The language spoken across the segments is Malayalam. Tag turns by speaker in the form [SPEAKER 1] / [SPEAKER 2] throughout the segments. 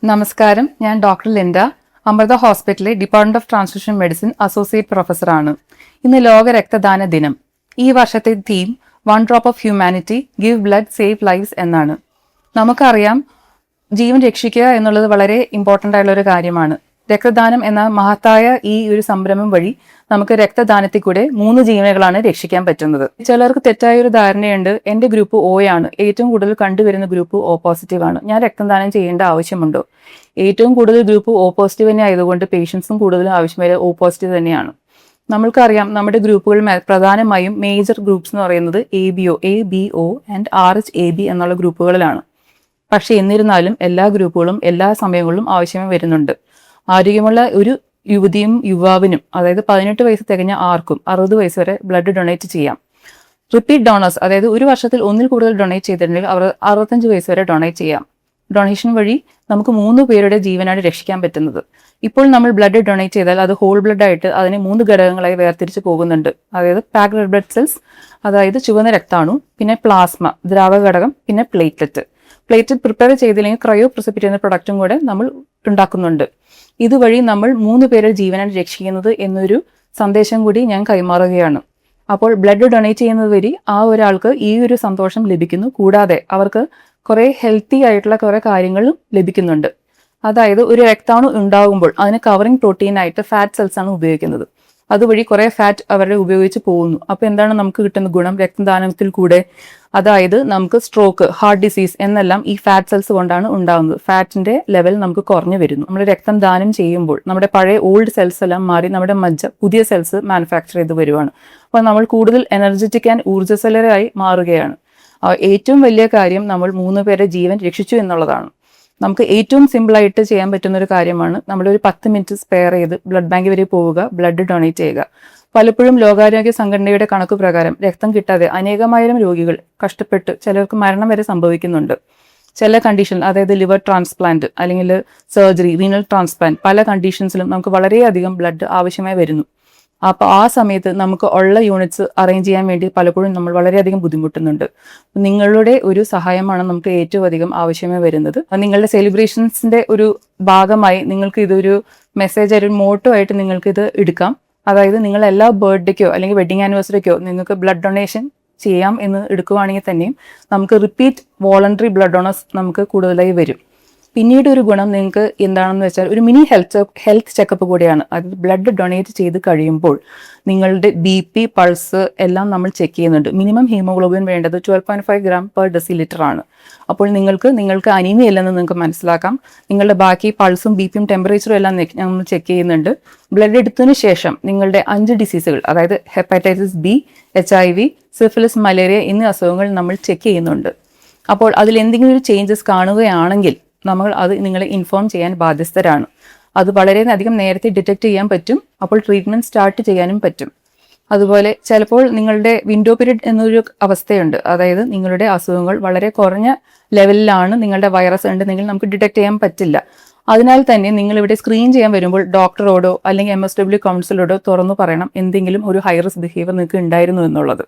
[SPEAKER 1] നമസ്കാരം, ഞാൻ ഡോക്ടർ ലിൻഡ, അമൃത ഹോസ്പിറ്റലിലെ department of transfusion medicine associate പ്രൊഫസറാണ്. ഇന്ന് ലോക രക്തദാന ദിനം. ഈ വർഷത്തെ theme one drop of humanity, give blood, save lives എന്നാണ്. നമുക്കറിയാം, ജീവൻ രക്ഷിക്കുക എന്നുള്ളത് വളരെ ഇമ്പോർട്ടൻ്റ് ആയിട്ടുള്ള ഒരു കാര്യമാണ്. രക്തദാനം എന്ന മഹത്തായ ഈ ഒരു സംരംഭം വഴി നമുക്ക് രക്തദാനത്തിൽ കൂടെ 3 ജീവനുകളാണ് രക്ഷിക്കാൻ പറ്റുന്നത്. ചിലർക്ക് തെറ്റായ ഒരു ധാരണയുണ്ട്, എന്റെ ഗ്രൂപ്പ് O ആണ്, ഏറ്റവും കൂടുതൽ കണ്ടുവരുന്ന ഗ്രൂപ്പ് O പോസിറ്റീവ് ആണ്, ഞാൻ രക്തദാനം ചെയ്യേണ്ട ആവശ്യമുണ്ടോ? ഏറ്റവും കൂടുതൽ ഗ്രൂപ്പ് O പോസിറ്റീവ് തന്നെ ആയതുകൊണ്ട് പേഷ്യൻസും കൂടുതലും ആവശ്യം വരെ O പോസിറ്റീവ് തന്നെയാണ്. നമ്മൾക്കറിയാം, നമ്മുടെ ഗ്രൂപ്പുകൾ പ്രധാനമായും മേജർ ഗ്രൂപ്പ്സ് എന്ന് പറയുന്നത് ABO ആൻഡ് RHAB എന്നുള്ള ഗ്രൂപ്പുകളിലാണ്. പക്ഷെ എന്നിരുന്നാലും എല്ലാ ഗ്രൂപ്പുകളും എല്ലാ സമയങ്ങളിലും ആവശ്യമേ വരുന്നുണ്ട്. ആരോഗ്യമുള്ള ഒരു യുവതിയും യുവാവിനും, അതായത് 18 വയസ്സ് തികഞ്ഞ ആർക്കും 60 വയസ്സ് വരെ ബ്ലഡ് ഡൊണേറ്റ് ചെയ്യാം. റിപ്പീറ്റ് ഡോണേഴ്സ്, അതായത് ഒരു വർഷത്തിൽ ഒന്നിൽ കൂടുതൽ ഡൊണേറ്റ് ചെയ്തിട്ടുണ്ടെങ്കിൽ അവർ 65 വയസ്സ് വരെ ഡൊണേറ്റ് ചെയ്യാം. ഡൊണേഷൻ വഴി നമുക്ക് 3 പേരുടെ ജീവനാണ് രക്ഷിക്കാൻ പറ്റുന്നത്. ഇപ്പോൾ നമ്മൾ ബ്ലഡ് ഡൊണേറ്റ് ചെയ്താൽ അത് ഹോൾ ബ്ലഡ് ആയിട്ട് അതിനെ 3 ഘടകങ്ങളായി വേർതിരിച്ച് പോകുന്നുണ്ട്. അതായത് പാക്ഡ് റെഡ് ബ്ലഡ് സെൽസ്, അതായത് ചുവന്ന രക്താണു, പിന്നെ പ്ലാസ്മ ദ്രാവക ഘടകം, പിന്നെ പ്ലേറ്റ്ലെറ്റ് പ്രിപ്പയർ ചെയ്തില്ലെങ്കിൽ ക്രയോ പ്രിസിപ്പിറ്റ് എന്ന പ്രൊഡക്റ്റും കൂടെ നമ്മൾ ഉണ്ടാക്കുന്നുണ്ട്. ഇതുവഴി നമ്മൾ 3 പേരുടെ ജീവനാണ് രക്ഷിക്കുന്നത് എന്നൊരു സന്ദേശം കൂടി ഞാൻ കൈമാറുകയാണ്. അപ്പോൾ ബ്ലഡ് ഡൊണേറ്റ് ചെയ്യുന്നത് വഴി ആ ഒരാൾക്ക് ഈ ഒരു സന്തോഷം ലഭിക്കുന്നു. കൂടാതെ അവർക്ക് കുറെ ഹെൽത്തി ആയിട്ടുള്ള കുറെ കാര്യങ്ങളും ലഭിക്കുന്നുണ്ട്. അതായത് ഒരു രക്താണു ഉണ്ടാകുമ്പോൾ അതിന് കവറിംഗ് പ്രോട്ടീനായിട്ട് ഫാറ്റ് സെൽസ് ആണ് ഉപയോഗിക്കുന്നത്. അതുവഴി കുറെ ഫാറ്റ് അവരുടെ ഉപയോഗിച്ച് പോകുന്നു. അപ്പോൾ എന്താണ് നമുക്ക് കിട്ടുന്ന ഗുണം രക്തദാനത്തിൽ കൂടെ? അതായത് നമുക്ക് സ്ട്രോക്ക്, ഹാർട്ട് ഡിസീസ് എന്നെല്ലാം ഈ ഫാറ്റ് സെൽസ് കൊണ്ടാണ് ഉണ്ടാകുന്നത്. ഫാറ്റിന്റെ ലെവൽ നമുക്ക് കുറഞ്ഞു വരുന്നു. നമ്മൾ രക്തം ദാനം ചെയ്യുമ്പോൾ നമ്മുടെ പഴയ ഓൾഡ് സെൽസ് എല്ലാം മാറി നമ്മുടെ മജ്ജ പുതിയ സെൽസ് മാനുഫാക്ചർ ചെയ്ത് വരുവാണ്. അപ്പോൾ നമ്മൾ കൂടുതൽ എനർജറ്റിക് ആൻഡ് ഊർജ്ജസ്വലരായി മാറുകയാണ്. ഏറ്റവും വലിയ കാര്യം നമ്മൾ 3 പേരുടെ ജീവൻ രക്ഷിച്ചു എന്നുള്ളതാണ്. നമുക്ക് ഏറ്റവും സിമ്പിളായിട്ട് ചെയ്യാൻ പറ്റുന്ന ഒരു കാര്യമാണ് നമ്മളൊരു 10 മിനിറ്റ് സ്പെയർ ചെയ്ത് ബ്ലഡ് ബാങ്ക് വരെ പോവുക, ബ്ലഡ് ഡൊണേറ്റ് ചെയ്യുക. പലപ്പോഴും ലോകാരോഗ്യ സംഘടനയുടെ കണക്ക് പ്രകാരം രക്തം കിട്ടാതെ അനേകമായിരം രോഗികൾ കഷ്ടപ്പെട്ട് ചിലർക്ക് മരണം വരെ സംഭവിക്കുന്നുണ്ട്. ചില കണ്ടീഷൻ, അതായത് ലിവർ ട്രാൻസ്പ്ലാന്റ് അല്ലെങ്കിൽ സർജറി, റീനൽ ട്രാൻസ്പ്ലാന്റ്, പല കണ്ടീഷൻസിലും നമുക്ക് വളരെയധികം ബ്ലഡ് ആവശ്യമായി വരുന്നു. അപ്പോൾ ആ സമയത്ത് നമുക്ക് ഉള്ള യൂണിറ്റ്സ് അറേഞ്ച് ചെയ്യാൻ വേണ്ടി പലപ്പോഴും നമ്മൾ വളരെയധികം ബുദ്ധിമുട്ടുന്നുണ്ട്. നിങ്ങളുടെ ഒരു സഹായമാണ് നമുക്ക് ഏറ്റവും അധികം ആവശ്യമായി വരുന്നത്. നിങ്ങളുടെ സെലിബ്രേഷൻസിന്റെ ഒരു ഭാഗമായി നിങ്ങൾക്ക് ഇതൊരു മെസ്സേജ്, ഒരു മോട്ടോ ആയിട്ട് നിങ്ങൾക്ക് ഇത് എടുക്കാം. അതായത് നിങ്ങൾ എല്ലാ ബർത്ത്ഡേക്കോ അല്ലെങ്കിൽ വെഡിങ് ആനിവേഴ്സറിക്കോ നിങ്ങൾക്ക് ബ്ലഡ് ഡൊണേഷൻ ചെയ്യാം എന്ന് എടുക്കുവാണെങ്കിൽ തന്നെയും നമുക്ക് റിപ്പീറ്റ് വോളണ്ടറി ബ്ലഡ് ഡൊണേഴ്സ് നമുക്ക് കൂടുതലായി വരും. പിന്നീട് ഒരു ഗുണം നിങ്ങൾക്ക് എന്താണെന്ന് വെച്ചാൽ ഒരു മിനി ഹെൽത്ത് ചെക്കപ്പ് കൂടിയാണ്. അത് ബ്ലഡ് ഡൊണേറ്റ് ചെയ്ത് കഴിയുമ്പോൾ നിങ്ങളുടെ BP, പൾസ് എല്ലാം നമ്മൾ ചെക്ക് ചെയ്യുന്നുണ്ട്. മിനിമം ഹീമോഗ്ലോബിൻ വേണ്ടത് 12.5 ഗ്രാം പെർ ഡെസിലിറ്റർ ആണ്. അപ്പോൾ നിങ്ങൾക്ക് അനീമിയ ഇല്ലെന്ന് നിങ്ങൾക്ക് മനസ്സിലാക്കാം. നിങ്ങളുടെ ബാക്കി പൾസും BPയും ടെമ്പറേച്ചറും എല്ലാം നമ്മൾ ചെക്ക് ചെയ്യുന്നുണ്ട്. ബ്ലഡ് എടുത്തതിന് ശേഷം നിങ്ങളുടെ 5 ഡിസീസുകൾ, അതായത് hepatitis B, HIV, syphilis, malaria എന്നീ അസുഖങ്ങൾ നമ്മൾ ചെക്ക് ചെയ്യുന്നുണ്ട്. അപ്പോൾ അതിൽ എന്തെങ്കിലും ഒരു ചേഞ്ചസ് കാണുകയാണെങ്കിൽ നമ്മൾ അത് നിങ്ങളെ ഇൻഫോം ചെയ്യാൻ ബാധ്യസ്ഥരാണ്. അത് വളരെയധികം നേരത്തെ ഡിറ്റക്ട് ചെയ്യാൻ പറ്റും. അപ്പോൾ ട്രീറ്റ്മെന്റ് സ്റ്റാർട്ട് ചെയ്യാനും പറ്റും. അതുപോലെ ചിലപ്പോൾ നിങ്ങളുടെ വിൻഡോ പീരീഡ് എന്നൊരു അവസ്ഥയുണ്ട്. അതായത് നിങ്ങളുടെ അസുഖങ്ങൾ വളരെ കുറഞ്ഞ ലെവലിലാണ്, നിങ്ങളുടെ വൈറസ് ഉണ്ടെങ്കിൽ നമുക്ക് ഡിറ്റക്ട് ചെയ്യാൻ പറ്റില്ല. അതിനാൽ തന്നെ നിങ്ങൾ ഇവിടെ സ്ക്രീൻ ചെയ്യാൻ വരുമ്പോൾ ഡോക്ടറോടോ അല്ലെങ്കിൽ MSW കൗൺസിലോടോ തുറന്നു പറയണം എന്തെങ്കിലും ഒരു ഹൈ റിസ്ക് ബിഹേവിയർ നിങ്ങൾക്ക് ഉണ്ടായിരുന്നു എന്നുള്ളത്.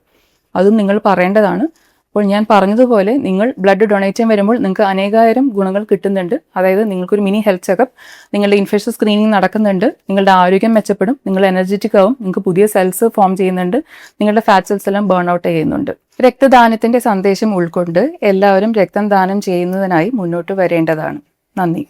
[SPEAKER 1] അതും നിങ്ങൾ പറയേണ്ടതാണ്. അപ്പോൾ ഞാൻ പറഞ്ഞതുപോലെ നിങ്ങൾ ബ്ലഡ് ഡൊണേറ്റ് ചെയ്യാൻ വരുമ്പോൾ നിങ്ങൾക്ക് അനേകായിരം ഗുണങ്ങൾ കിട്ടുന്നുണ്ട്. അതായത് നിങ്ങൾക്കൊരു മിനി ഹെൽത്ത് ചെക്കപ്പ്, നിങ്ങളുടെ ഇൻഫെക്ഷൻ സ്ക്രീനിങ് നടക്കുന്നുണ്ട്, നിങ്ങളുടെ ആരോഗ്യം മെച്ചപ്പെടും, നിങ്ങൾ എനർജറ്റിക് ആവും, നിങ്ങൾക്ക് പുതിയ സെൽസ് ഫോം ചെയ്യുന്നുണ്ട്, നിങ്ങളുടെ ഫാറ്റ് സെൽസ് എല്ലാം ബേൺ ഔട്ട് ചെയ്യുന്നുണ്ട്. രക്തദാനത്തിന്റെ സന്ദേശം ഉൾക്കൊണ്ട് എല്ലാവരും രക്തം ദാനം ചെയ്യുന്നതിനായി മുന്നോട്ട് വരേണ്ടതാണ്. നന്ദി.